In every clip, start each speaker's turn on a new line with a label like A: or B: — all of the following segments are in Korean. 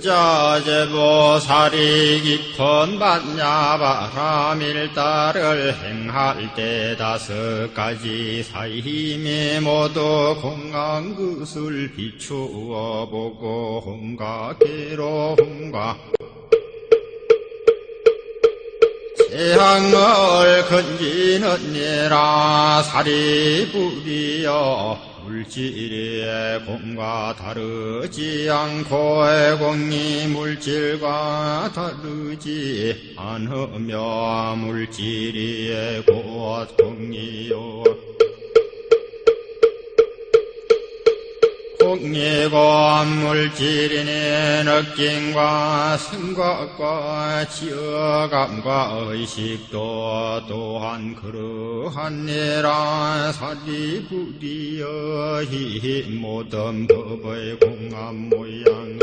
A: 자제보살이 깊은 반야바라밀다를 행할 때 5가지 사힘이 모두 공한 것을 비추어 보고 홍가기로 홍가 재앙을 건지는 이라 사리불이여 물질의 공과 다르지 않고 공이 물질과 다르지 않으며 물질이 곧 공이요 공이고 물질이니 느낌과 생각과 지어감과 의식도 또한 그러하니라 사리부리여 이 모든 법의 공한 모양은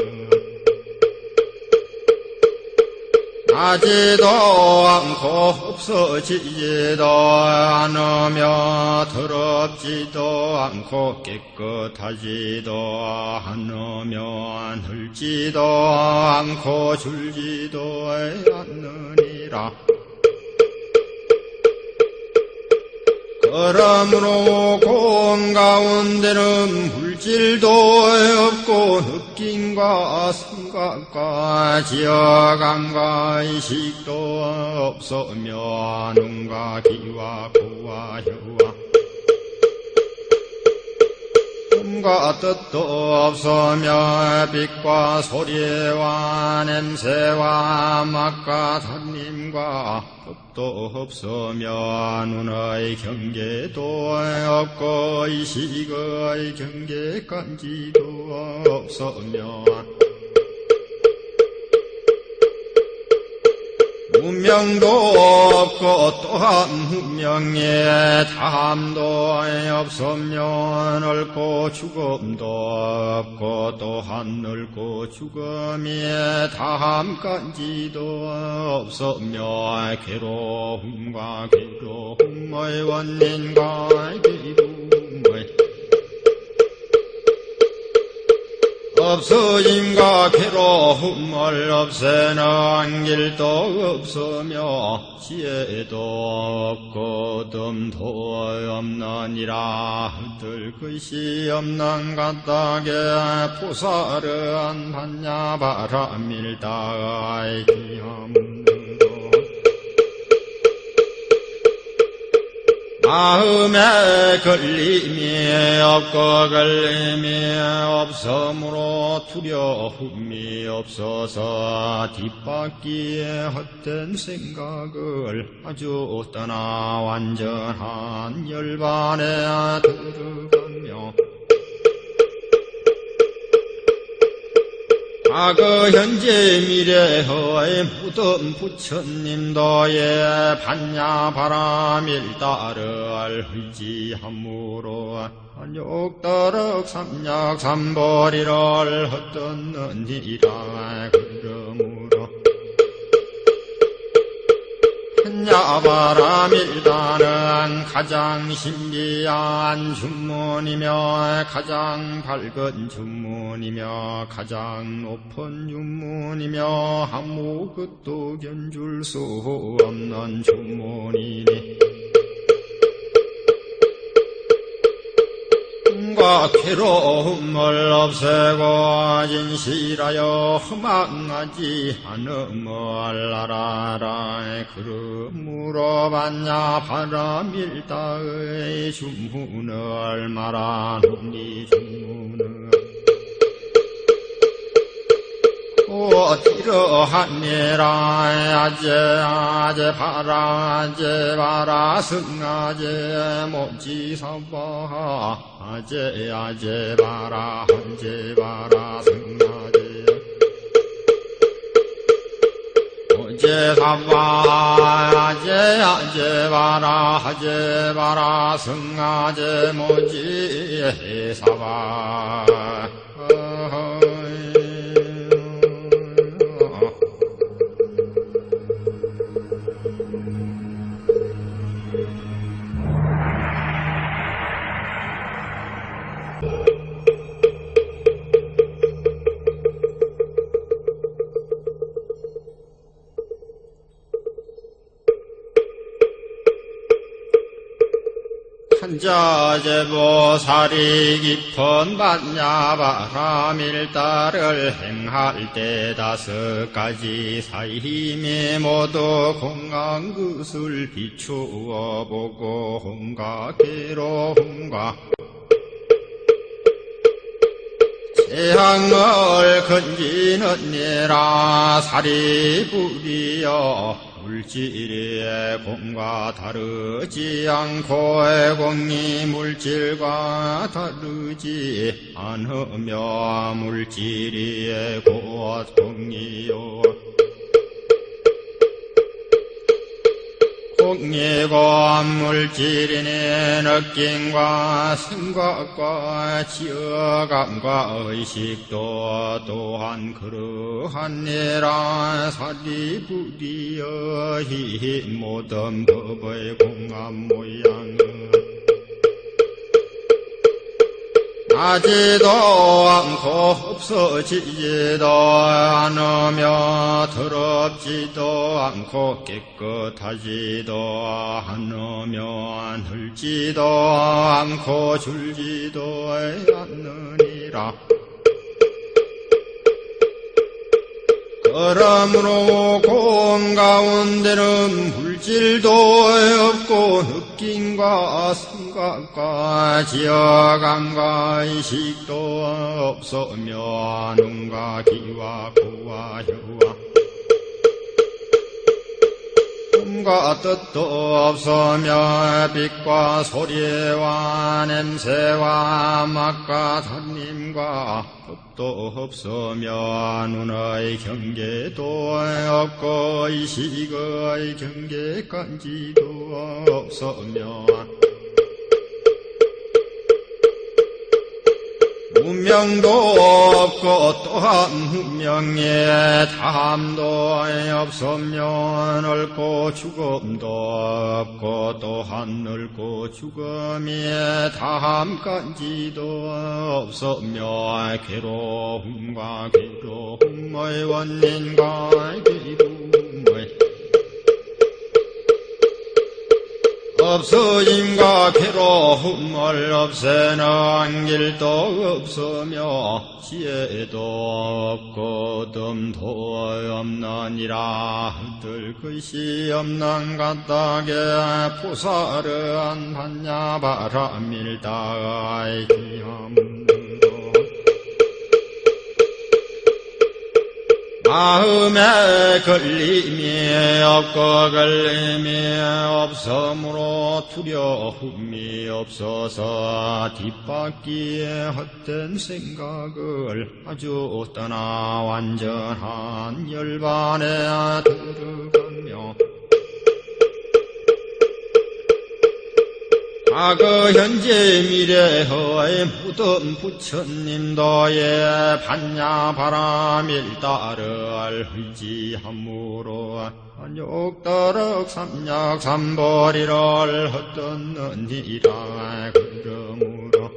A: 나지도 않고 없어지지도 않으며 더럽지도 않고 깨끗하지도 않으며 늘지도 않고 줄지도 않느니라. 그러므로 공 가운데는 물질도 없고 느낌과 생각과 지어감과 의식도 없으며 눈과 귀와 코와 혀와 꿈과 뜻도 없으며 빛과 소리와 냄새와 맛과 단림과 법도 없으며 눈의 경계도 없고 의식의 경계까지도 없으며 무명도 없고 또한 무명에 다함도 없으며 늙고 죽음도 없고 또한 늙고 죽음에 다함까지도 없으며 괴로움과 괴로움의 원인과 괴로움의 없어짐과 괴로움을 없애는 길도 없으며 지혜도 없고 덤도 없느니라. 들 것이 없는 까닭에 보살은 반야바라밀다의 기함 마음에 걸림이 없고 걸림이 없으므로 두려움이 없어서 뒷바퀴에 헛된 생각을 아주 떠나 완전한 열반에 들어가며 과거 현재 미래의 모든 부처님도의 반야바라밀다를 의지함으로 한욕더럭 삼약삼보리를 헛듣느니라. 그러므로 반야바라밀다는 가장 신비한 주문이며 가장 밝은 주문이며 가장 높은 주문이며 아무것도 견줄 수 없는 주문이니 꿈과 괴로움을 없애고 진실하여 허망하지 않음을 알아라. 그러므로 반야바라밀다의 주문을 말하노니 주문은 이러하니라. 아제바라 승아제 모지사바 아제바라 승아제 모지사바 아제바라 승아제 모지사바 한자제보살이 깊은 반야바라밀다를 행할 때 5가지 사힘이 모두 공한 것을 비추어 보고 홍가기로 홍가 재앙을 건지는 니라 사리불이여 물질의 공과 다르지 않고 공이 물질과 다르지 않으며 물질이 곧 공이요 공이고 물질이니 느낌과 생각과 지어감과 의식도 또한 그러하니라 사리부리여 히 모든 법의 공한 모양은 나지도 않고 없어지지도 않으며 더럽지도 않고 깨끗하지도 않으며 늘지도 않고 줄지도 않느니라. 그러므로 공 가운데는 물질도 없고 느낌과 생각과 지어감과 의식도 없으며 눈과 귀와 코와 혀와 꿈과 뜻도 없으며 빛과 소리와 냄새와 맛과 단림과 법도 없으며 눈의 경계도 없고 의식의 경계까지도 없으며 운명도 없고 또한 운명에 다함도 없으며 늙고 죽음도 없고 또한 늙고 죽음에 다함까지도 없으며 괴로움과 괴로움의 원인과 괴로움의 없어짐과 괴로움을 없애는 길도 없으며 지혜도 없고 덤도 없느니라. 들 것이 없는 까닭에 포사르한 반야바라밀다의 기함 마음에 걸림이 없고 걸림이 없으므로 두려움이 없어서 뒷바퀴에 헛된 생각을 아주 떠나 완전한 열반에 들어가며 과거 현재 미래의 모든 부처님도의 반야바라밀다를 의지함으로 한욕더럭 삼약삼보리를 헛듣느니라. 그러므로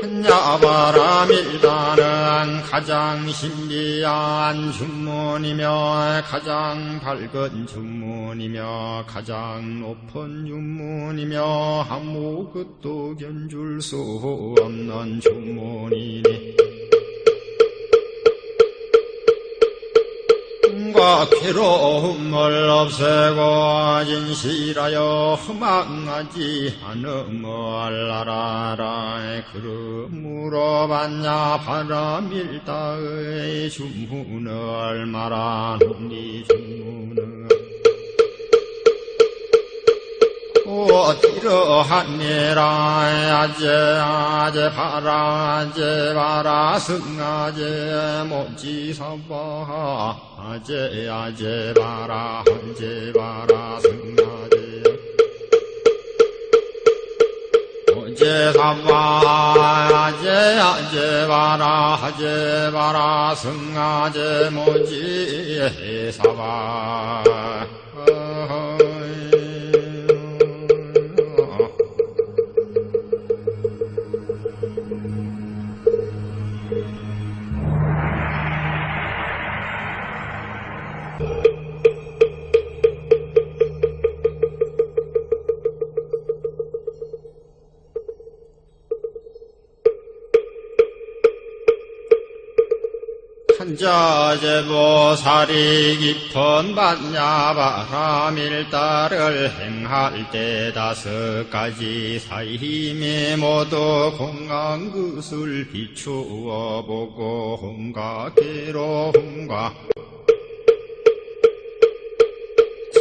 A: 반야바라밀다는 가장 신비한 주문이며 가장 밝은 주문이며 가장 높은 주문이며 아무것도 견줄 수 없는 주문이니 꿈과 괴로움을 없애고 진실하여 허망하지 않음을 알아라. 그러므로 반야바라밀다의 주문을 말하노니 주문은 이러하니라. 아제바라 승아제 모지사바 아제바라 승아제 모지사바 아제바라 승아제 모지사바 자제보살이 깊은 반야바라밀다를 행할 때 5가지 사힘이 모두 공강 그술 비추어 보고 홍가기로 홍가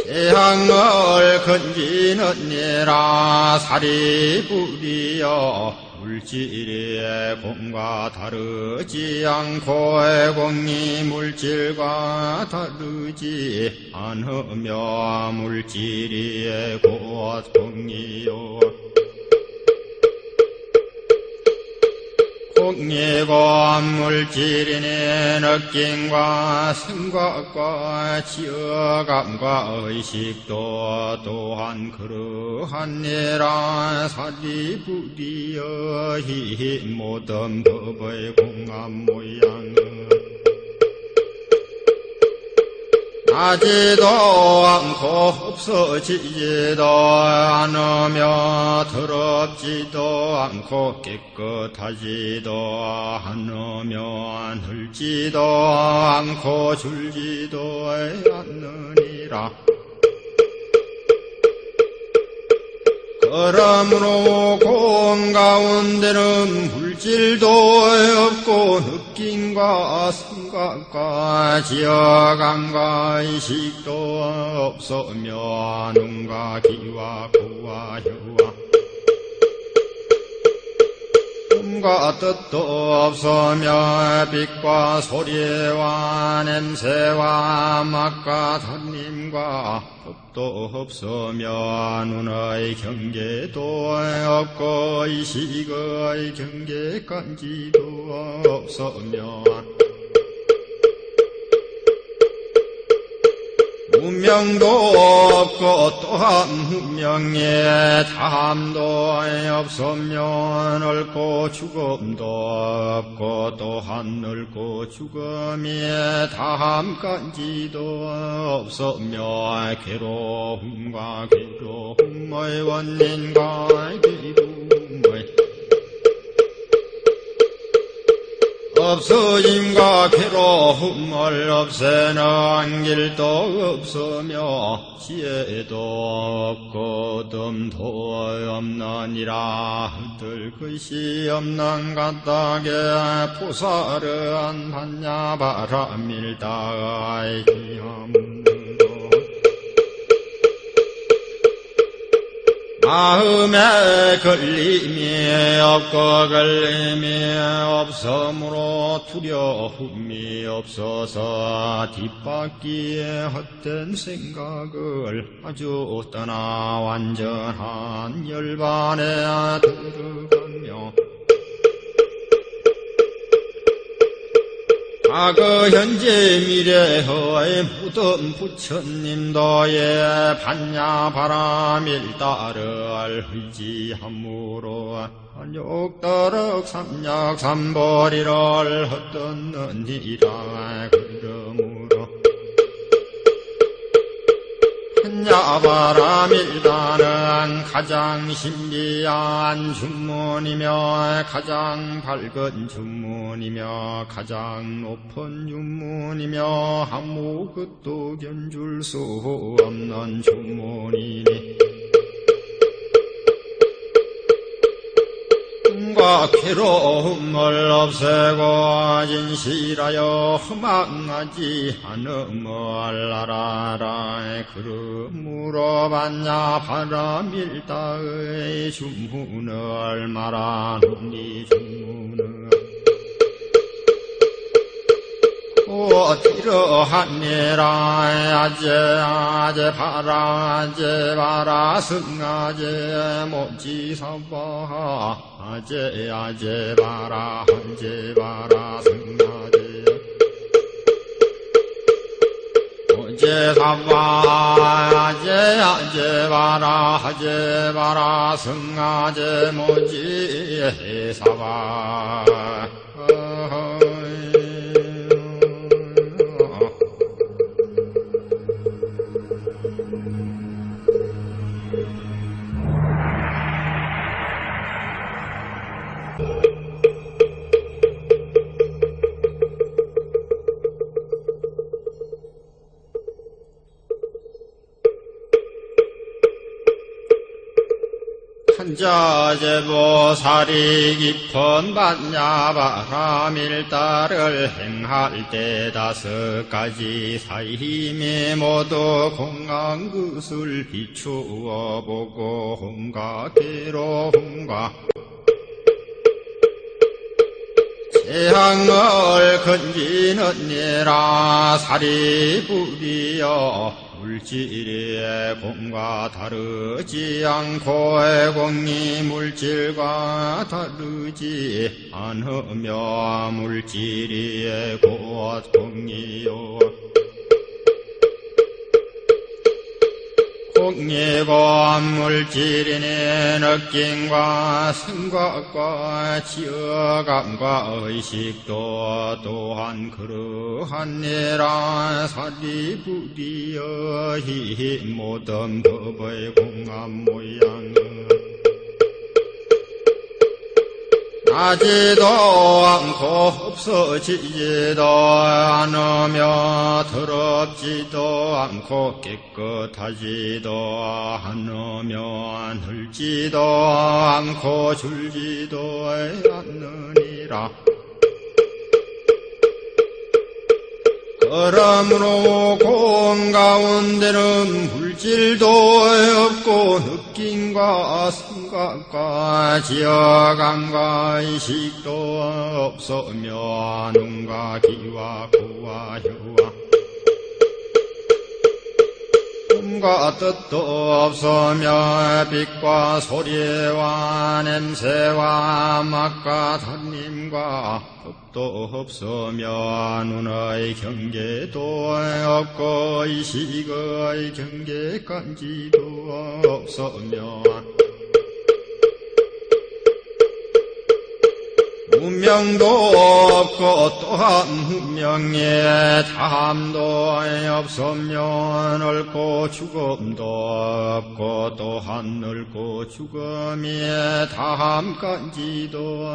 A: 재앙을 건지는 이라 살이 부리어 물질의 공과 다르지 않고 공이 물질과 다르지 않으며 물질이 곧 공이요 공이고 물질이니 느낌과 생각과 지어감과 의식도 또한 그러하니라 살이 부리어 히 모든 법의 공합 모양은 나지도 않고 없어지지도 않으며 더럽지도 않고 깨끗하지도 않으며 늘지도 않고 줄지도 않느니라. 그러므로 공 가운데는 물질도 없고 느낌과 생각과 지어감과 의식도 없으며 눈과 귀와 코와 혀와 꿈과 뜻도 없으며 빛과 소리와 냄새와 맛과 단림과 법도 없으며 눈의 경계도 없고 의식의 경계까지도 없으며 무명도 없고 또한 무명의 탐도 없으며 늙고 죽음도 없고 또한 늙고 죽음의 탐까지도 없으며 괴로움과 괴로움의 원인과 괴로움의 없어짐과 괴로움을 없애는 길도 없으며 지혜도 없고 덤도 없느니라. 흩을 것이 없는 까닭에 보살은 반야바라밀다의 기함으로 마음에 걸림이 없고 걸림이 없으므로 두려움이 없어서 뒷바퀴에 헛된 생각을 아주 떠나 완전한 열반에 들어가며 과거 현재 미래의 모든 부처님도의 반야바라밀다를 의지함으로 한욕더럭 삼약삼보리를 헛듣느니라. 그러므로 반야바라밀다는 가장 신비한 주문이며 가장 밝은 주문이며 가장 높은 주문이며 아무것도 견줄 수 없는 주문이니 꿈과 괴로움을 없애고 진실하여 허망하지 않음을 알아라. 그러므로 반야바라밀다의 주문을 말하노니 주문은 이러하니라. 아제 바라 승아제 모지사바 아제 바라 승아제 모지사바 아제 바라 승아제 모지사바 한자제보살이 깊은 반야바라밀다를 행할 때 5가지 사힘이 모두 공한 것을 비추어 보고 홍가기로 홍가 재앙을 건지는 니라 살이 부리어 물질의 공과 다르지 않고 공이 물질과 다르지 않으며 물질이 곧 공이요 공이고 물질이니 느낌과 생각과 지어감과 의식도 또한 그러하니라 살이 부리어 힘 모든 법의 공한 모양은 나지도 않고 없어지지도 않으며 더럽지도 않고 깨끗하지도 않으며 늘지도 않고 줄지도 않느니라. 그러므로 공 가운데는 물질도 없고 느낌과 생각과 지어감과 의식도 없으며 눈과 귀와 코와 혀와 꿈과 뜻도 없으며 빛과 소리와 냄새와 맛과 단림과 법도 없으며 눈의 경계도 없고 의식의 경계까지도 없으며 운명도 없고 또한 운명에 탐도 없으며 늙고 죽음도 없고 또한 늙고 죽음에 탐까지도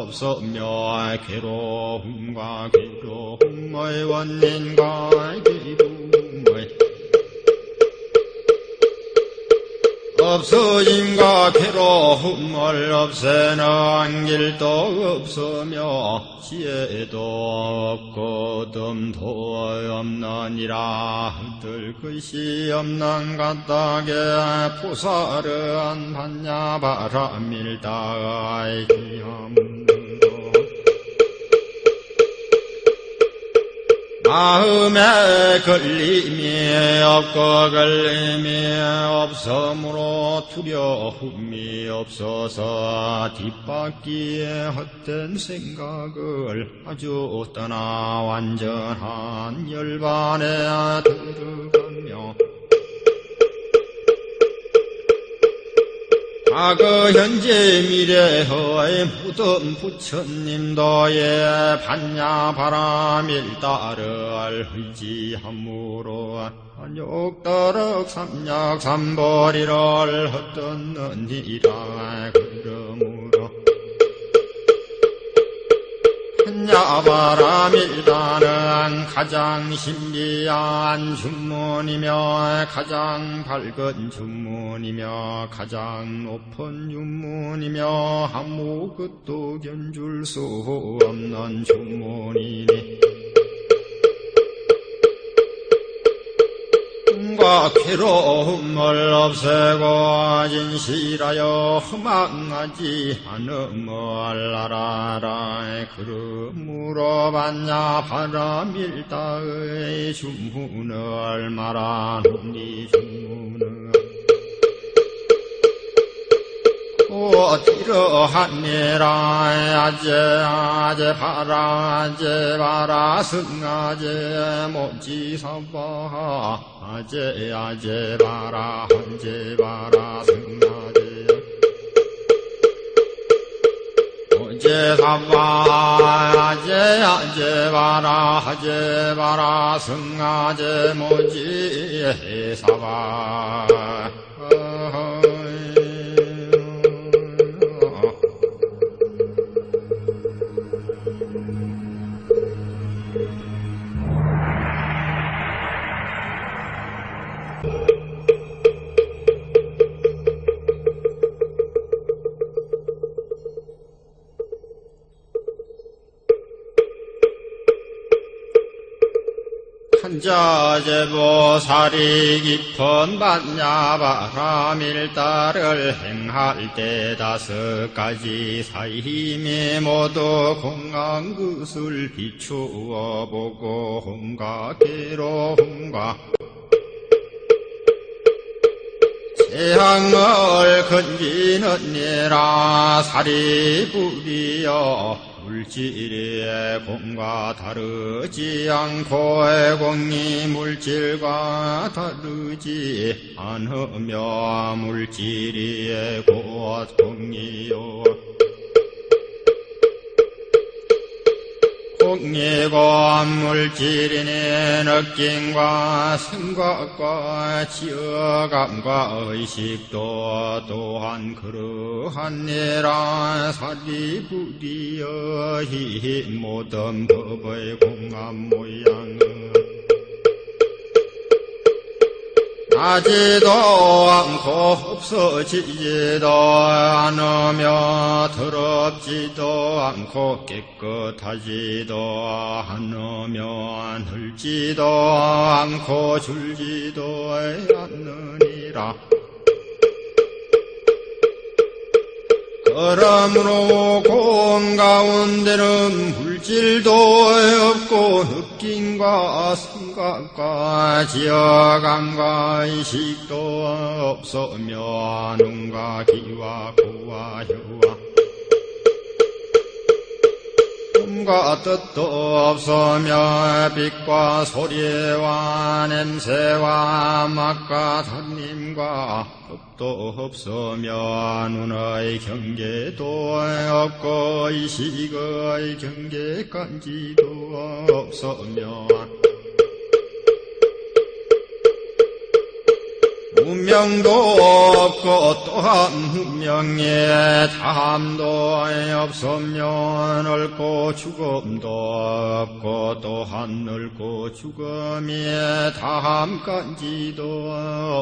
A: 없으며 괴로움과 괴로움의 원인과 괴로움의 없어짐과 괴로움을 없애는 길도 없으며 지혜도 없고 덤도 없느니라. 들 것이 없는 까닭에 보살은 반야바라밀다의 기함 마음에 걸림이 없고 걸림이 없으므로 두려움이 없어서 뒷바퀴에 헛된 생각을 아주 떠나 완전한 열반에 들어가며 과거 현재 미래의 모든 부처님도의 반야바라밀다를 의지함으로 욕도록 삼약 삼보리를 헛듣느니라. 그러므로 반야바라밀다는 가장 신비한 주문이며 가장 밝은 주문이며 가장 높은 주문이며 아무것도 견줄 수 없는 주문이니 꿈과 괴로움을 없애고 진실하여 허망하지 않음을 알아라. 그러므로 반야바라밀다의 주문을 말하노니 주문은 이러하니라. 아제바라 승아제 모지사바 아제바라 승아제 모지사바 아제바라 승아제 모지사바 자제보살이 깊은 반야바라밀다를 행할 때 5가지 사힘이 모두 공한 것을 비추어 보고 홍가기로 홍가 재앙을 건지느니라. 살이 부리여 물질의 공과 다르지 않고 공이 물질과 다르지 않으며 물질이 곧 공이요 공이고 물질이니 느낌과 생각과 지어감과 의식도 또한 그러하니라. 살이 부리어 이 모든 법의 공한 모양은 나지도 않고 없어지지도 않으며 더럽지도 않고 깨끗하지도 않으며 늘지도 않고 줄지도 않느니라. 그러므로 공 가운데는 물질도 없고 느낌과 생각과 지어감과 의식도 없으며 눈과 귀와 코와 혀와 꿈과 뜻도 없으며 빛과 소리와 냄새와 맛과 단림과 법도 없으며 눈의 경계도 없고 의식의 경계까지도 없으며 운명도 없고 또한 운명에 다함도 없으며 늙고 죽음도 없고 또한 늙고 죽음에 다함까지도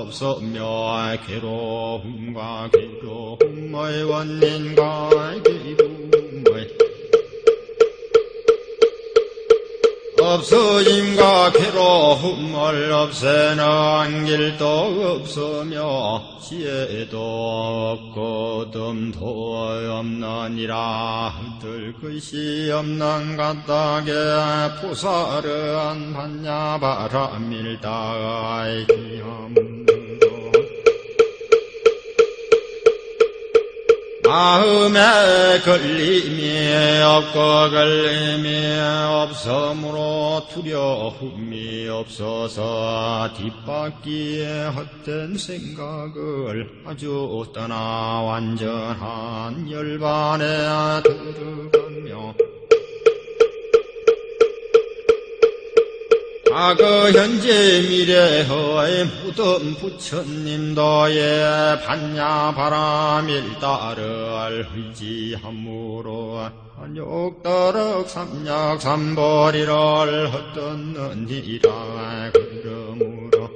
A: 없으며 괴로움과 괴로움의 원인과 괴로움의 없어짐과 괴로움을 없애는 길도 없으며 지혜도 없고 덤도 없느니라. 들 것이 없는 까닭에 보살은 반야바라밀다의 기함으로 마음에 걸림이 없고 걸림이 없으므로 두려움이 없어서 뒷바퀴에 헛된 생각을 아주 떠나 완전한 열반에 들어가며 과거 현재 미래의 모든 부처님도의 반야바라밀다를 의지함으로 한욕더럭 삼약삼보리를 헛듣느니라. 그러므로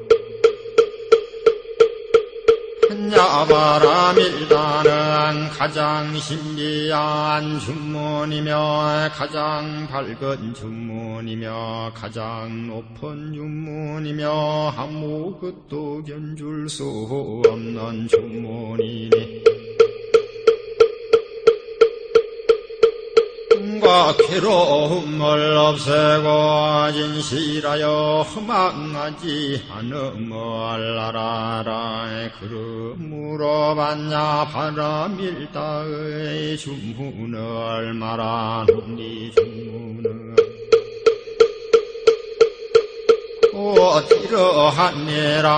A: 반야바라밀다는 가장 신비한 중문이며 가장 밝은 중문이며 가장 높은 중문이며 아무것도 견줄 수 없는 중문이니 꿈과 괴로움을 없애고 진실하여 허망하지 않음을 알아라. 그러므로 반야바라밀다의 주문을 말하노니 주문은 이러하니라.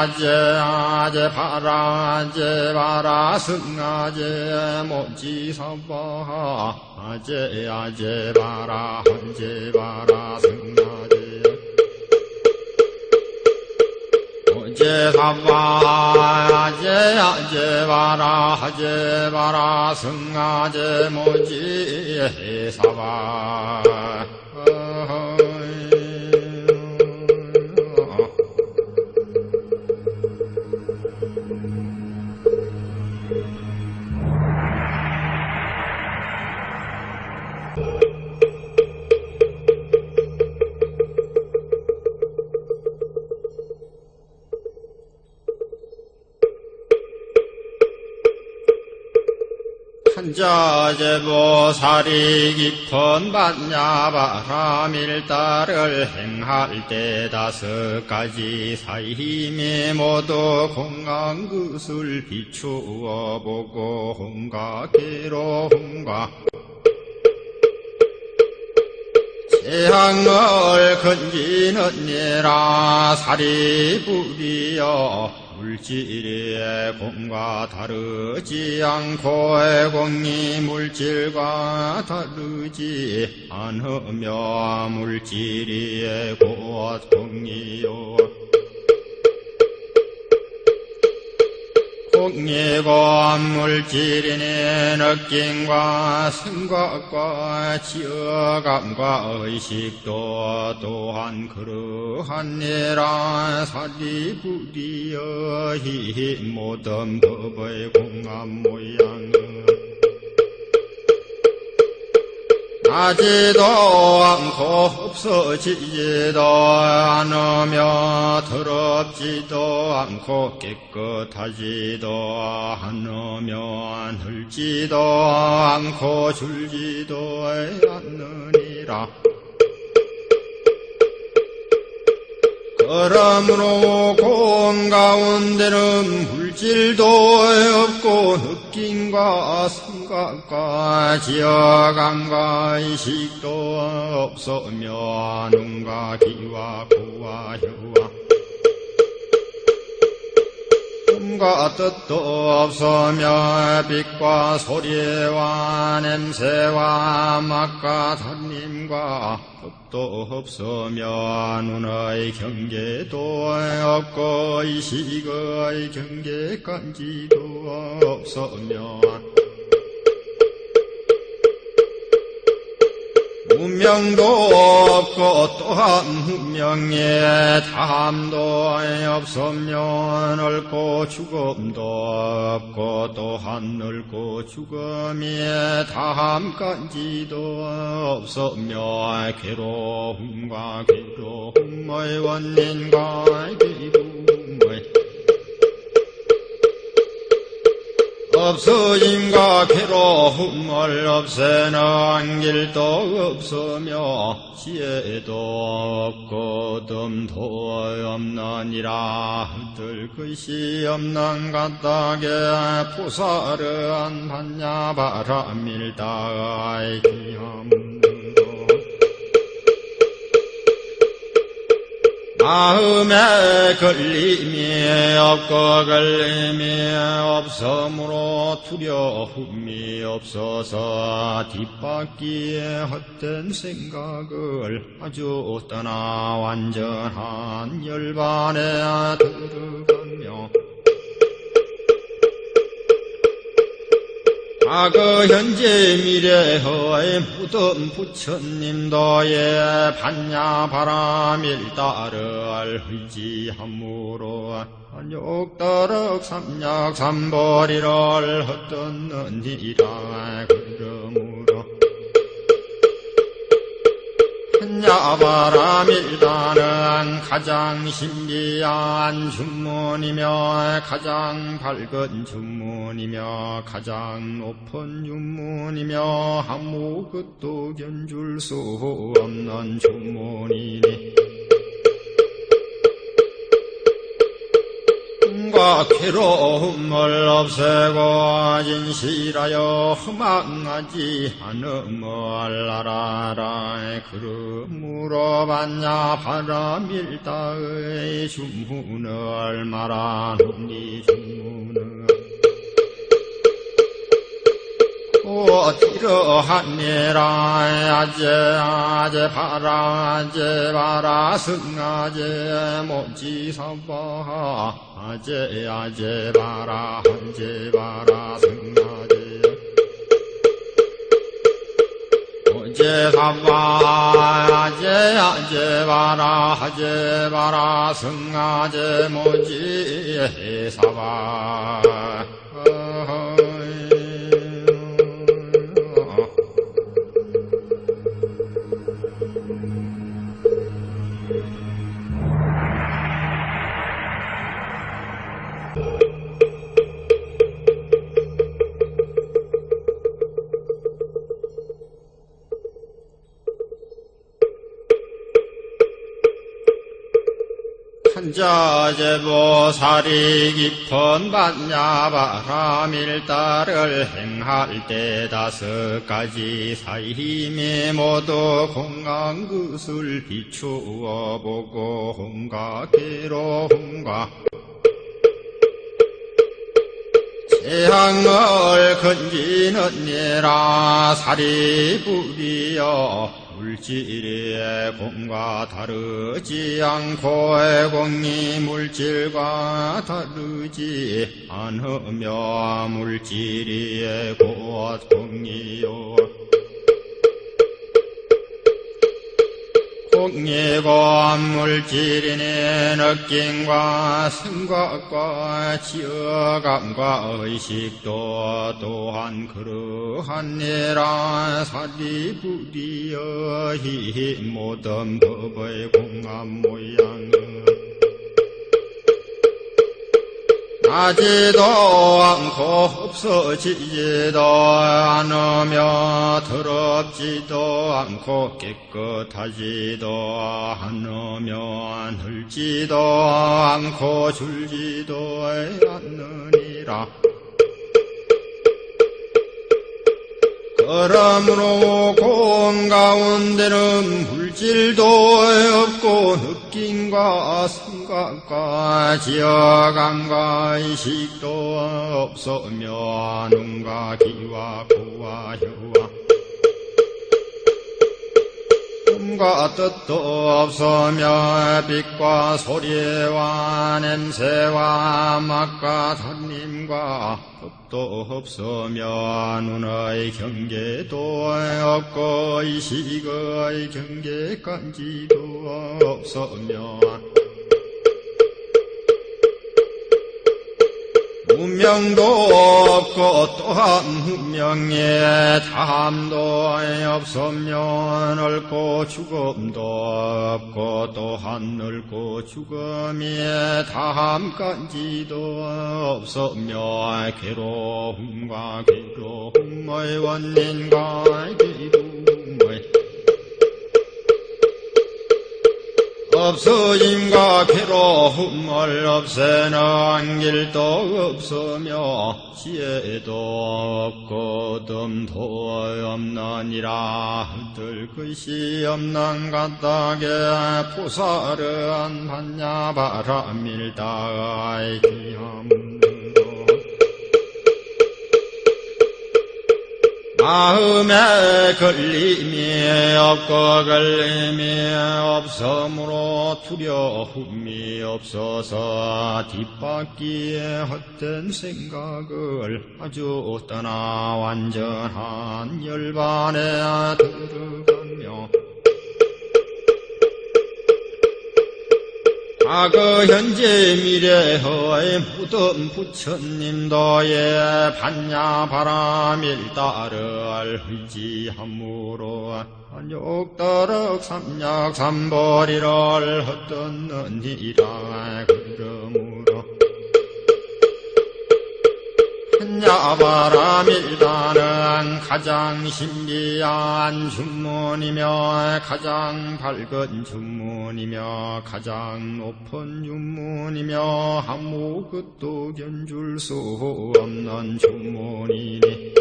A: 아제 바라 승아제 모지사바 아제 바라 승아제 모지사바 아제 바라 승아제 모지사바 자제보살이 깊은 반야바라밀다를 행할 때 5가지 사힘이 모두 공강 그술 비추어 보고 홍가기로 홍가 재앙을 건지는 예라 사리불이여 물질의 공과 다르지 않고 공이 물질과 다르지 않으며 물질이 곧 공이요 공이고 물질이니 느낌과 생각과 지어감과 의식도 또한 그러하니라 사리부리여 히 모든 법의 공합 모양은 나지도 않고 없어지지도 않으며 더럽지도 않고 깨끗하지도 않으며 늘지도 않고 줄지도 않느니라. 그러므로 공 가운데는 물질도 없고 느낌과 생각과 지어감과 의식도 없으며 눈과 귀와 코와 혀와 꿈과 뜻도 없으며 빛과 소리와 냄새와 맛과 단림과 법도 없으며 눈의 경계도 없고 의식의 경계까지도 없으며 무명도 없고 또한 무명의 탐도 없으며 늙고 죽음도 없고 또한 늙고 죽음의 탐까지도 없으며 괴로움과 괴로움의 원인과 괴로움의 없어짐과 괴로움을 없애는 길도 없으며 지혜도 없고 덤도 없느니라. 들 것이 없는 까닭에 보살은 반야바라밀다의 기함 마음에 걸림이 없고 걸림이 없으므로 두려움이 없어서 뒷바퀴에 헛된 생각을 아주 떠나 완전한 열반에 들어가며 과거 현재 미래의 모든 부처님도의 반야바라밀다를 의지함으로 한욕더럭 삼약삼보리를 헛듣느니라. 그러므로 반야바라밀다는 가장 신비한 주문이며 가장 밝은 주문이며 가장 높은 주문이며 아무것도 견줄 수 없는 주문이니 꿈과 괴로움을 없애고 진실하여 허망하지 않음을 알아라. 그러므로 반야바라밀다의 주문을 말하노니 주문은 이러하니라. 아제 바라 승아제 모지사바 아제 바라 승아제 모지사바 아제 바라 승아제 모지사바 한자제보살이 깊은 반야바라밀다를 행할 때 5가지 사힘이 모두 공강 그술 비추어 보고 홍가계로 홍가 재앙을 건지는 니라 사리불이여 물질의 공과 다르지 않고 공이 물질과 다르지 않으며 물질이 곧 공이요 공이고 물질이니 느낌과 생각과 지어감과 의식도 또한 그러하니라 사리부리여 히 모든 법의 공합 모양은 나지도 않고 없어지지도 않으며 더럽지도 않고 깨끗하지도 않으며 늘지도 않고 줄지도 않느니라. 그러므로 공 가운데는 물질도 없고 느낌과 생각과 지어감과 의식도 없으며 눈과 귀와 코와 혀와 꿈과 뜻도 없으며 빛과 소리와 냄새와 맛과 단림과 법도 없으며 눈의 경계도 없고 의식의 경계까지도 없으며 운명도 없고 또한 운명에 탐도 없으며 늙고 죽음도 없고 또한 늙고 죽음에 탐까지도 없으며 괴로움과 괴로움의 원인과 괴로움의 없어짐과 괴로움을 없애는 길도 없으며 지혜도 없고 덤도 없느니라. 흩을 것이 없는 까닭에 보살은 반야바라밀다의 기함 마음에 걸림이 없고 걸림이 없으므로 두려움이 없어서 뒷바퀴에 헛된 생각을 아주 떠나 완전한 열반에 들어가며 과거 현재 미래의 모든 부처님도의 반야바라밀다를 의지함으로 한욕더럭 삼약삼보리를 헛듣느니라. 그러므로 반야바라밀다는 가장 신비한 주문이며 가장 밝은 주문이며 가장 높은 주문이며 아무것도 견줄 수 없는 주문이니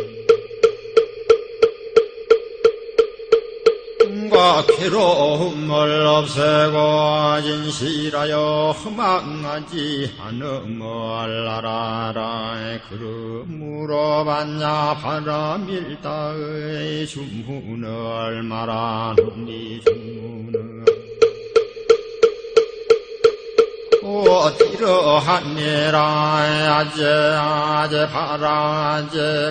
A: 꿈과 괴로움을 없애고 진실하여 허망하지 않음을 알아라. 그러므로 반야바라밀다의 주문을 말하노니 주문은 이러하니라. 아제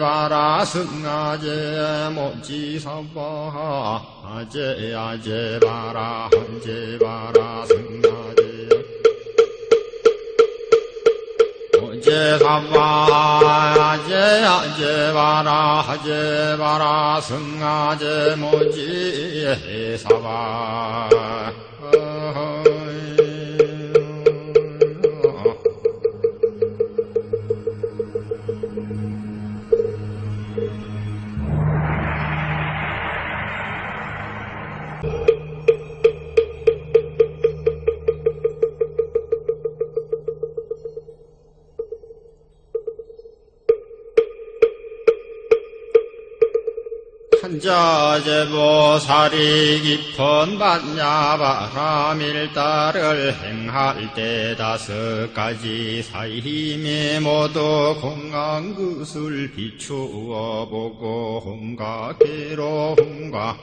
A: 바라 승아제 모지사바 아제 바라 승아제 모지사바 아제 바라 승아제 모지사바 한자제보살이 깊은 반야바라밀다를 행할 때 5가지 사힘이 모두 공한 것을 비추어 보고 홍가기로 홍가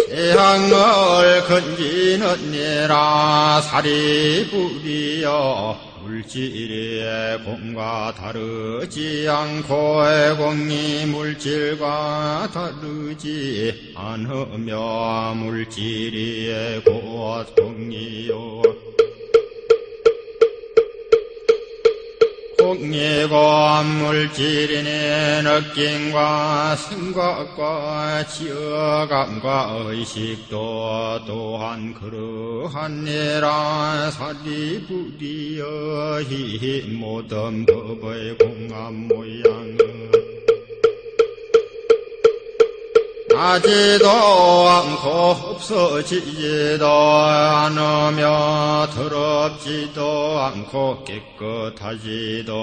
A: 재앙을 건지는 니라 살이 부리어 물질의 공과 다르지 않고 공이 물질과 다르지 않으며 물질이 곧 공이요 공이고 물질이니 느낌과 생각과 지어감과 의식도 또한 그러하니라 살이 부디어 히 모든 법의 공한 모양은 나지도 않고 없어지지도 않으며 더럽지도 않고 깨끗하지도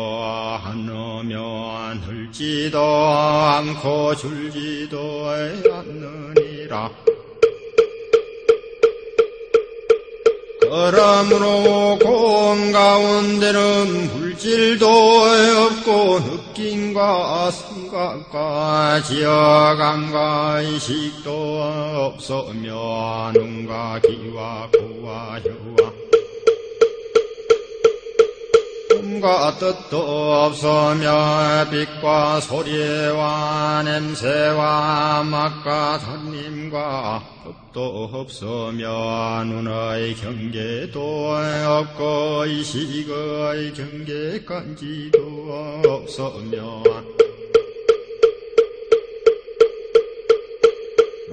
A: 않으며 늘지도 않고 줄지도 않느니라. 그러므로 공 가운데는 물질도 없고 느낌과 생각과 지어감과 의식도 없으며 눈과 귀와 코와 혀와 꿈과 뜻도 없으며 빛과 소리와 냄새와 맛과 단림과 법도 없으며 눈의 경계도 없고 의식의 경계까지도 없으며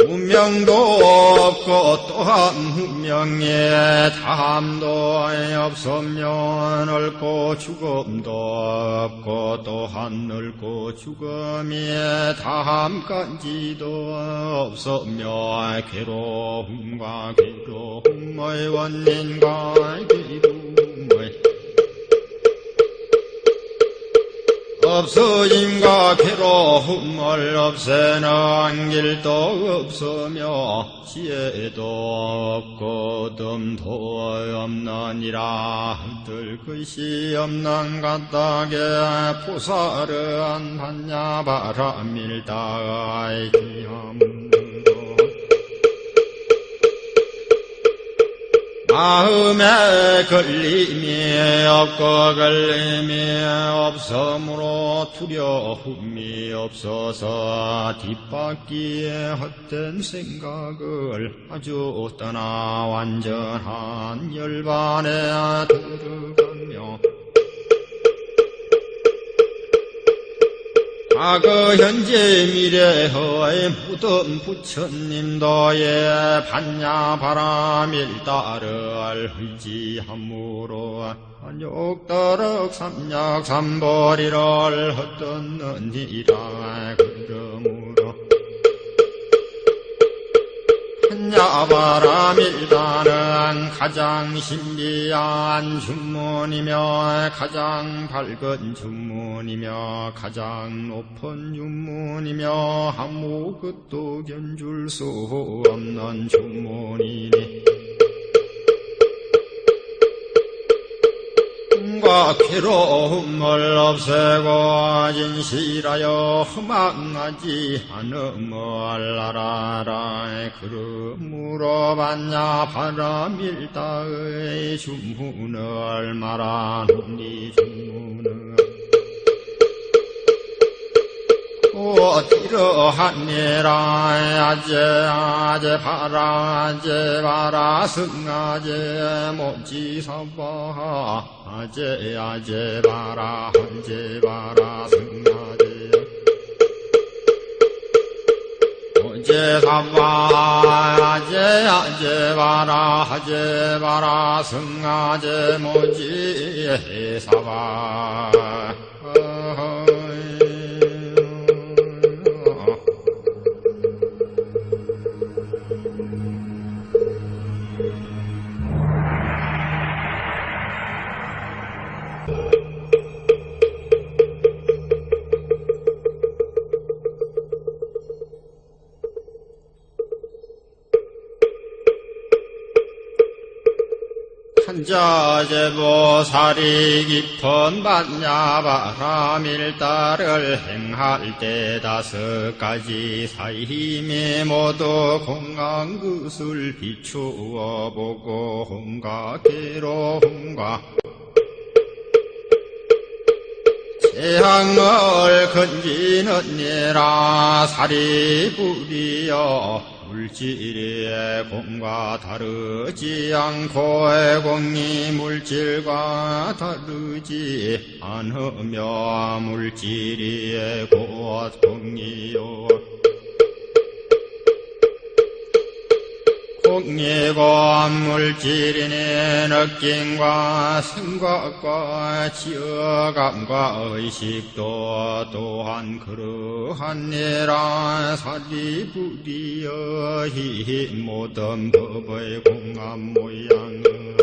A: 운명도 없고 또한 운명에 다함도 없으며 늙고 죽음도 없고 또한 늙고 죽음에 다함까지도 없으며 괴로움과 괴로움의 원인과 괴로움의 없어짐과 괴로움을 없애는 길도 없으며 지혜도 없고 덤도 없느니라. 들 것이 없는 까닭에 포사르한 반야바라밀다의 기함 마음에 걸림이 없고 걸림이 없으므로 두려움이 없어서 뒷바퀴에 헛된 생각을 아주 떠나 완전한 열반에 들어가며 과거 현재 미래의 모든 부처님도의 반야바라밀다를 의지함으로 한욕더럭 삼약삼보리를 헛듣느니라. 그러므로 반야바라밀다는 가장 신비한 주문이며 가장 밝은 주문이며 가장 높은 주문이며 아무것도 견줄 수 없는 주문이니 꿈과 괴로움을 없애고 진실하여 허망하지 않음을 알아라. 그러므로 반야바라밀다의 주문을 말하노니 주문은 이러하니라. 아제바라 승아제 모지사바 아제바라 승아제 모지사바 아제바라 승아제 모지사바 한자제보살이 깊은 반야바라밀다를 행할 때 5가지 사힘이 모두 공강 그술 비추어 보고 홍가기로 홍가 재앙을 건지는 예라 살이 부리어 물질의 공과 다르지 않고 공이 물질과 다르지 않으며 물질이 곧 공이요 공이고 물질이니 느낌과 생각과 지어감과 의식도 또한 그러하니라 살이 부리어 히 모든 법의 공합 모양은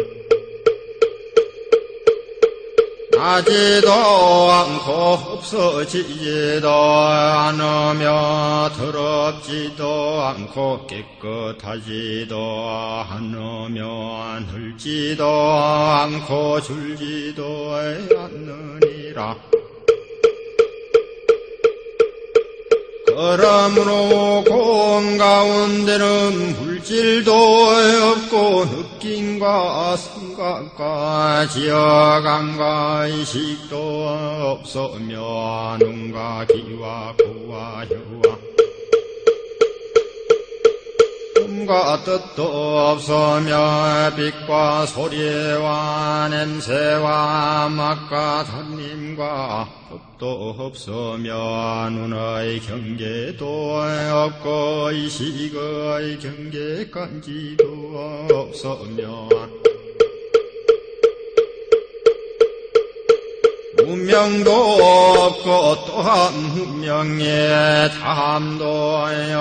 A: 나지도 않고 없어지지도 않으며 더럽지도 않고 깨끗하지도 않으며 늘지도 않고 줄지도 않느니라. 그러므로 공 가운데는 물질도 없고 느낌과 생각과 지어감과 의식도 없으며 눈과 귀와 코와 혀와 꿈과 뜻도 없으며 빛과 소리와 냄새와 맛과 단림과 법도 없으며 눈의 경계도 없고 의식의 경계까지도 없으며 운명도 없고 또한 운명에 다함도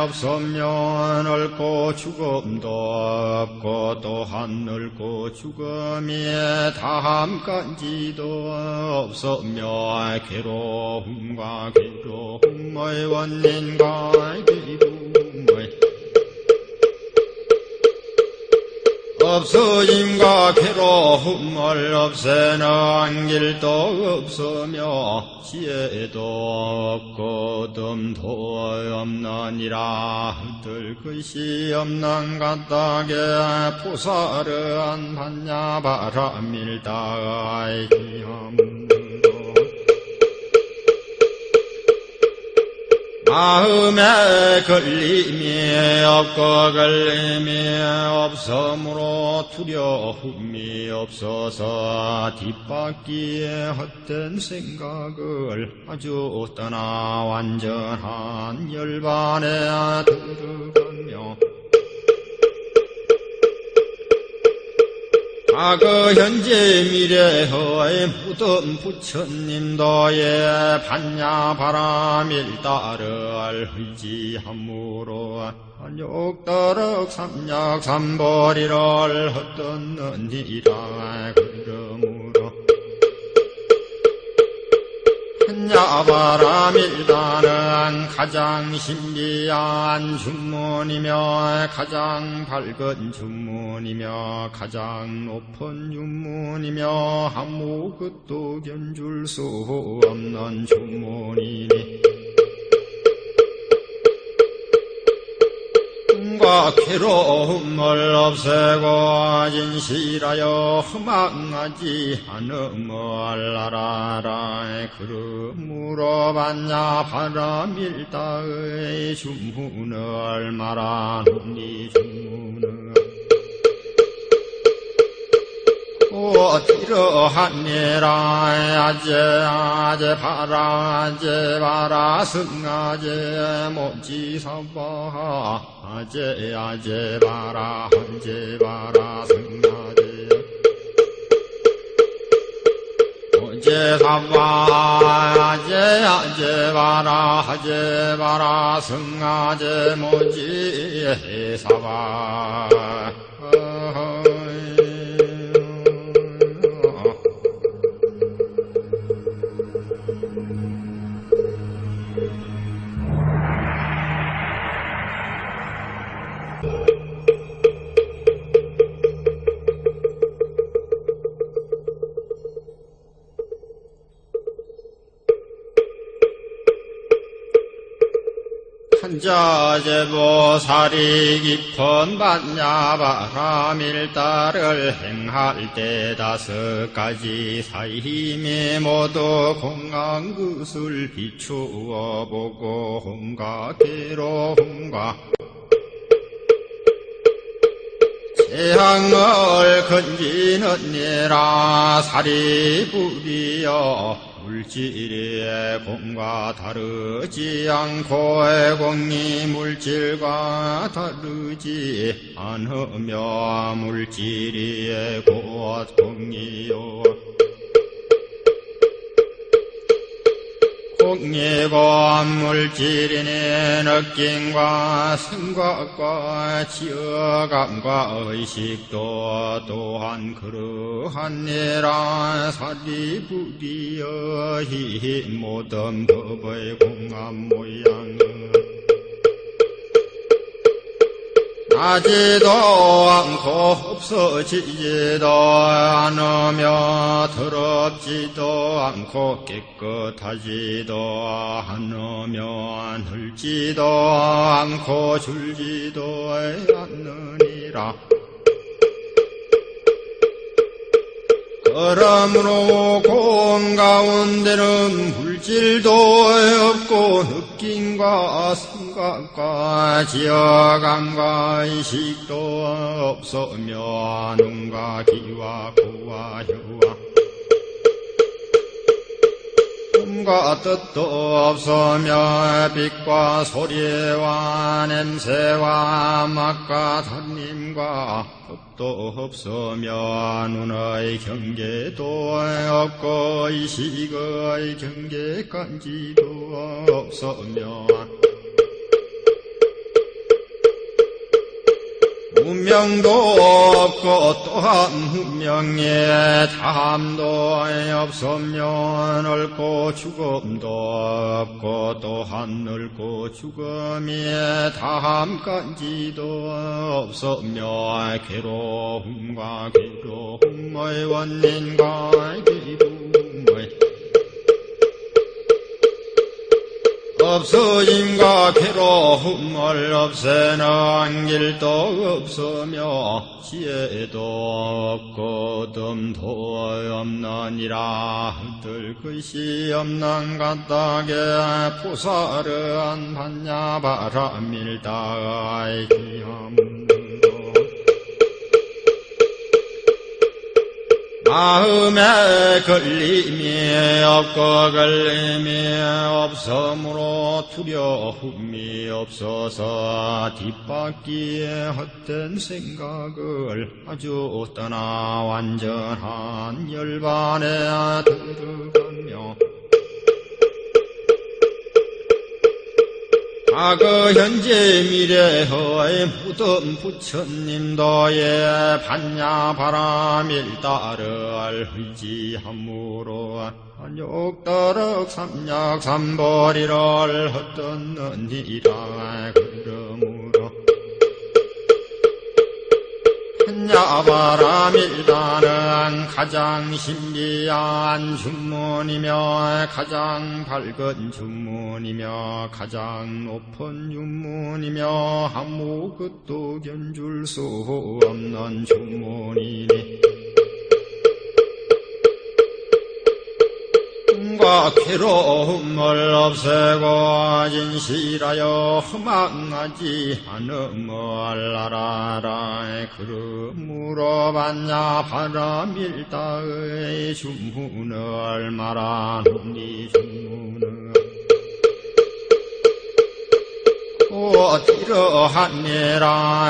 A: 없으며 늙고 죽음도 없고 또한 늙고 죽음에 다함까지도 없으며 괴로움과 괴로움의 원인과 괴로움의 없어짐과 괴로움을 없애는 길도 없으며 지혜도 없고 덤도 없느니라. 흩을 것이 없는 까닭에 보살은 반야바라밀다의 기함으로 마음에 걸림이 없고 걸림이 없으므로 두려움이 없어서 뒷바퀴에 헛된 생각을 아주 떠나 완전한 열반에 들어가며 과거 현재 미래의 모든 부처님도의 반야바라밀다를 의지함으로 한욕더럭 삼약삼보리를 헛듣느니라. 그러므로 반야바라밀다는 가장 신비한 주문이며 가장 밝은 주문이며 가장 높은 주문이며 아무것도 견줄 수 없는 주문이니 꿈과 괴로움을 없애고 진실하여 허망하지 않음을 알아라. 그러므로 반야바라밀다의 주문을 말하노니 주문은 이러하니라. 아제 바라 승아제 모지사바 아제 바라 승아제 모지사바 아제 바라 승아제 모지사바 자제보살이 깊은 반야바라밀다를 행할 때 5가지 사힘이 모두 공한 것을 비추어 보고 혼과 괴로움과 재앙을 건지는 니라 사리불이여 물질의 공과 다르지 않고 공이 물질과 다르지 않으며 물질이 곧 공이요 공이고 물질이니 느낌과 생각과 지어감과 의식도 또한 그러하니라 사리부리여 이 모든 법의 공한 모양은 나지도 않고 없어지지도 않으며 더럽지도 않고 깨끗하지도 않으며 늘지도 않고 줄지도 않느니라. 그러므로 공 가운데는 물질도 없고 느낌과 생각과 지어감과 의식도 없으며 눈과 귀와 코와 혀와 꿈과 뜻도 없으며 빛과 소리와 냄새와 맛과 단림과 법도 없으며 눈의 경계도 없고 의식의 경계까지도 없으며 운명도 없고 또한 운명에 탐도 없으며 늙고 죽음도 없고 또한 늙고 죽음에 탐까지도 없으며 괴로움과 괴로움의 원인과 괴로움의 없어짐과 괴로움을 없애는 길도 없으며 지혜도 없고 덤도 없느니라. 들 것이 없는 까닭에 보살은 반야바라밀다의 기함으로 마음에 걸림이 없고 걸림이 없으므로 두려움이 없어서 뒷바퀴에 헛된 생각을 아주 떠나 완전한 열반에 들어가며 과거 현재 미래의 무덤 부처님도의 반야바라밀다를 의지함으로 한욕더럭 삼약삼보리를 헛듣느니라. 그러므로 반야바라밀다는 가장 신비한 주문이며 가장 밝은 주문이며 가장 높은 주문이며 아무것도 견줄 수 없는 주문이니 꿈과 괴로움을 없애고 진실하여 허망하지 않음을 알아라. 그러므로 반야바라밀다의 주문을 말하노니 주문은 이러하니라.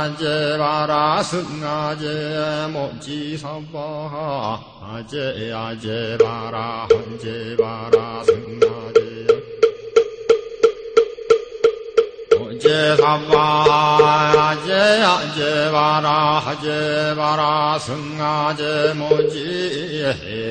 A: 아제바라 승아제 모지사바 아제바라 승아제 모지사바 아제바라 승아제 모지사바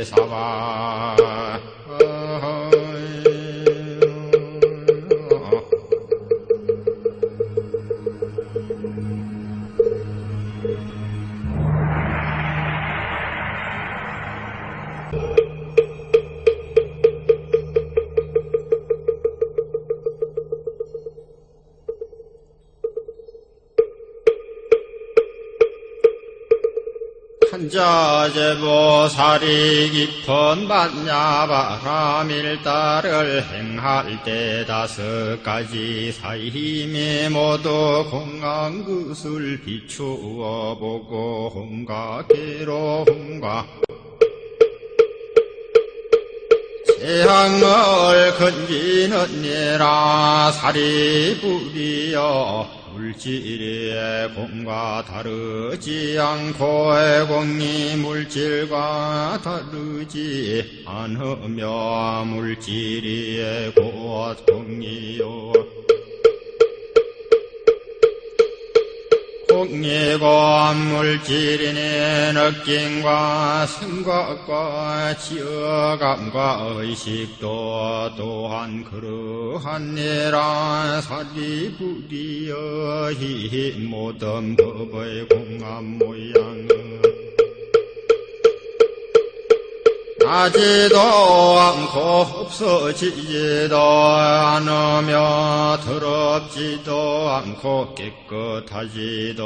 A: 한자제보살이 깊은 반야바라밀다를 행할 때 5가지 사힘이 모두 공한 것을 비추어 보고 홍가기로 홍가 재앙을 건지느니라. 살이 부리여 물질의 공과 다르지 않고 공이 물질과 다르지 않으며 물질이 곧 공이요 공이고 물질이니 느낌과 생각과 지어감과 의식도 또한 그러하니라. 살이 부리어 이 모든 법의 공한 모양은 나지도 않고 없어지지도 않으며 더럽지도 않고 깨끗하지도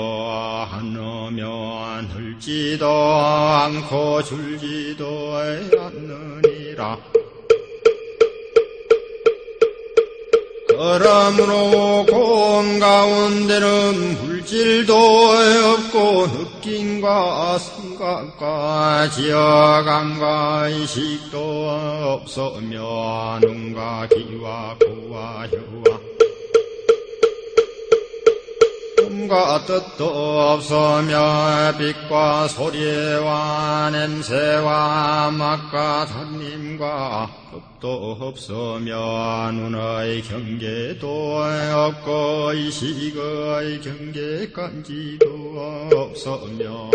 A: 않으며 늘지도 않고 줄지도 않느니라. 그러므로 공 가운데는 물질도 없고 느낌과 생각과 지어감과 의식도 없으며 눈과 귀와 코와 혀와 꿈과 뜻도 없으며 빛과 소리와 냄새와 맛과 단림과 법도 없으며 눈의 경계도 없고 의식의 경계까지도 없으며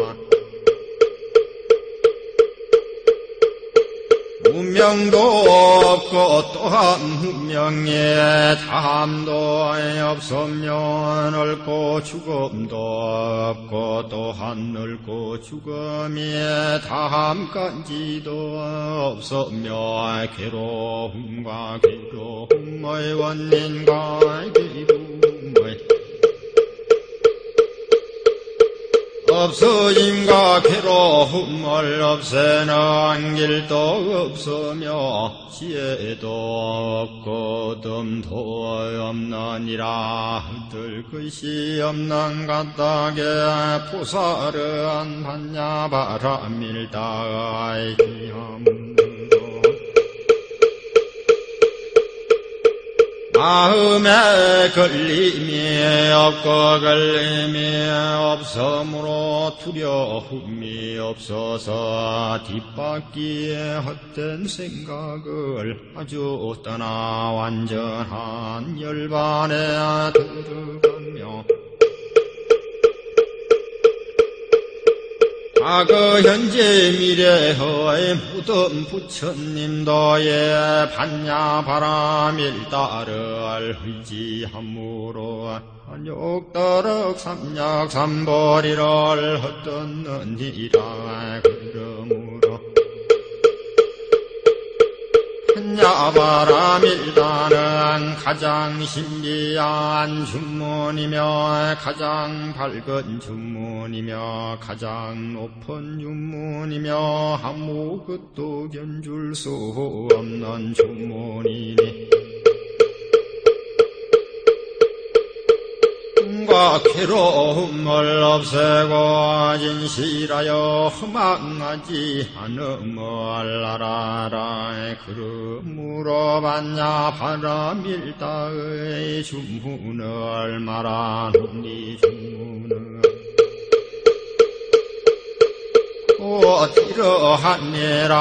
A: 무명도 없고 또한 무명의 탐도 없으며 늙고 죽음도 없고 또한 늙고 죽음의 탐까지도 없으며 괴로움과 괴로움의 원인과 괴로움의 없어짐과 괴로움을 없애는 길도 없으며 지혜도 없고 덤도 없느니라. 들 것이 없는 까닭에 보살은 반야바라밀다의 기함으로 마음에 걸림이 없고 걸림이 없으므로 두려움이 없어서 뒷바퀴에 헛된 생각을 아주 떠나 완전한 열반에 들어가며 과거 현재 미래의 모든 부처님도의 반야바라밀다를 의지함으로 한욕더럭 삼약삼보리를 헛듣느니라. 그러므로 반야바라밀다는 가장 신비한 주문이며 가장 밝은 주문이며 가장 높은 주문이며 아무것도 견줄 수 없는 주문이니 꿈과 괴로움을 없애고 진실하여 허망하지 않음을 알아라. 그러므로 반야바라밀다의 주문을 말하노니 주문은 이러하니라.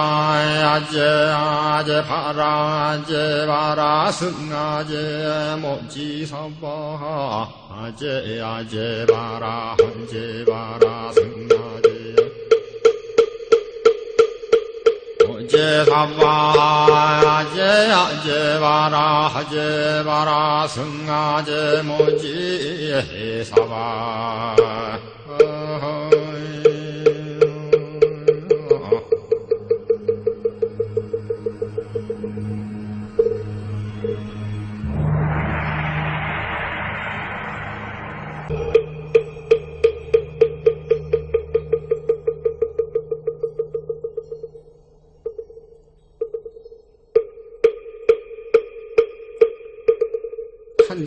A: 아제 바라 승아제 모지사바 아제 바라 승아제 모지사바 아제 바라 승아제 모지사바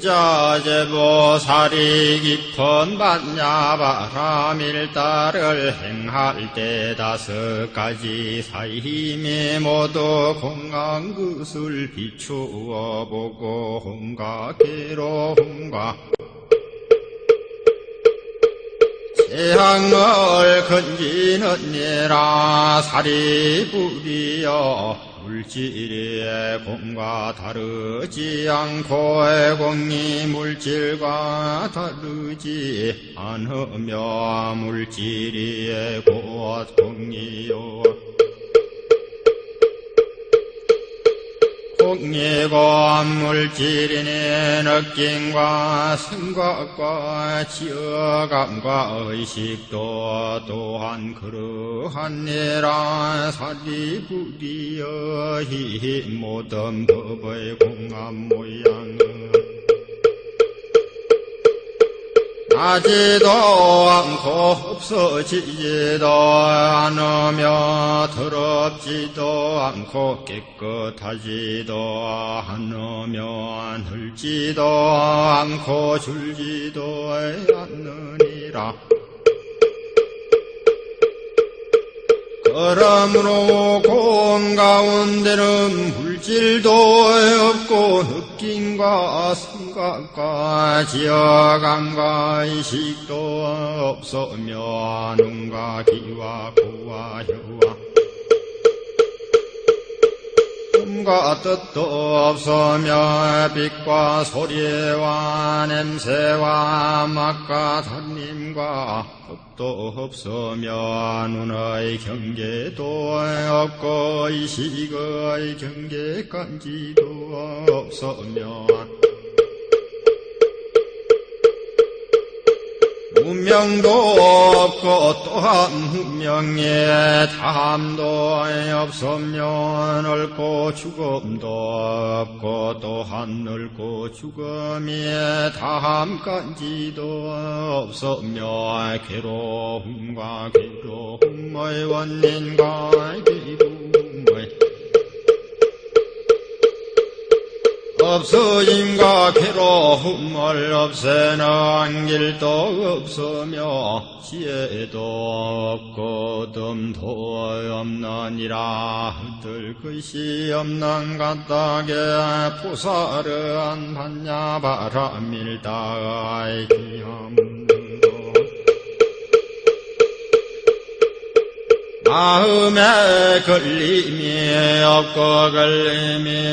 A: 자제보살이 깊은 반야바라밀다를 행할 때 5가지 사힘이 모두 공강 그술 비추어 보고 홍가기로 홍가 재앙을 건지는 예라 살이 부리어 물질의 공과 다르지 않고 공이 물질과 다르지 않으며 물질이 곧 공이요 공이고 물질이니 느낌과 생각과 지어감과 의식도 또한 그러하니라 사리부리여 히 모든 법의 공합 모양은 나지도 않고 없어지지도 않으며 더럽지도 않고 깨끗하지도 않으며 늘지도 않고 줄지도 않느니라. 그러므로 공 가운데는 물질도 없고 느낌과 생각과 지어감과 의식도 없으며 눈과 귀와 코와 혀와 꿈과 뜻도 없으며 빛과 소리와 냄새와 맛과 단림과 법도 없으며 눈의 경계도 없고 의식의 경계까지도 없으며 운명도 없고 또한 운명에 다함도 없으며 늙고 죽음도 없고 또한 늙고 죽음에 다함까지도 없으며 괴로움과 괴로움의 원인과 괴로움의 없어짐과 괴로움을 없애는 길도 없으며 지혜도 없고 덤도 없느니라. 흩을 것이 없는 까닭에 보살은 반야바라밀다의 귀함 마음에 걸림이 없고 걸림이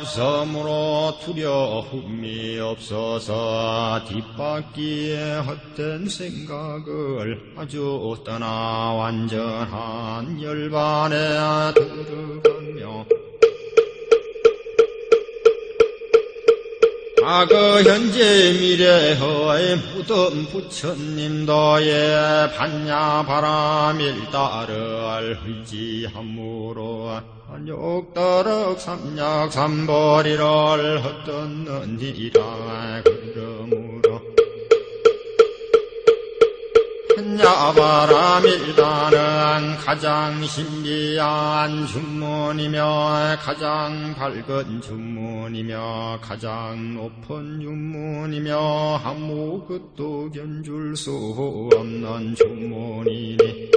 A: 없으므로 두려움이 없어서 뒷바퀴에 헛된 생각을 아주 떠나 완전한 열반에 들어가며 과거 현재 미래의 모든 부처님도의 반야바라밀다를 의지함으로 한욕더럭 삼약삼보리를 헛듣느니라. 그러므로 반야바라밀다는 가장 신비한 주문이며 가장 밝은 주문이며 가장 높은 주문이며 아무것도 견줄 수 없는 주문이니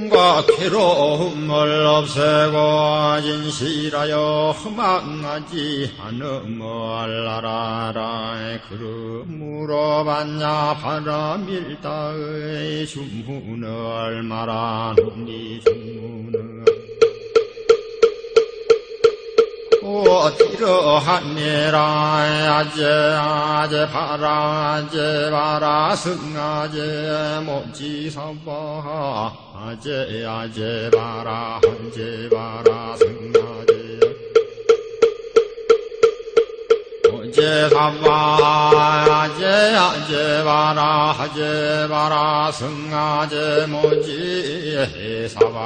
A: 꿈과 괴로움을 없애고 진실하여 허망하지 않음을 알아라. 그러므로 반야바라밀다의 주문을 말하노니 주문은 이러하니라. 아제바라 승아제 모지사바 아제바라 승아제 모지사바 아제바라 승아제 모지사바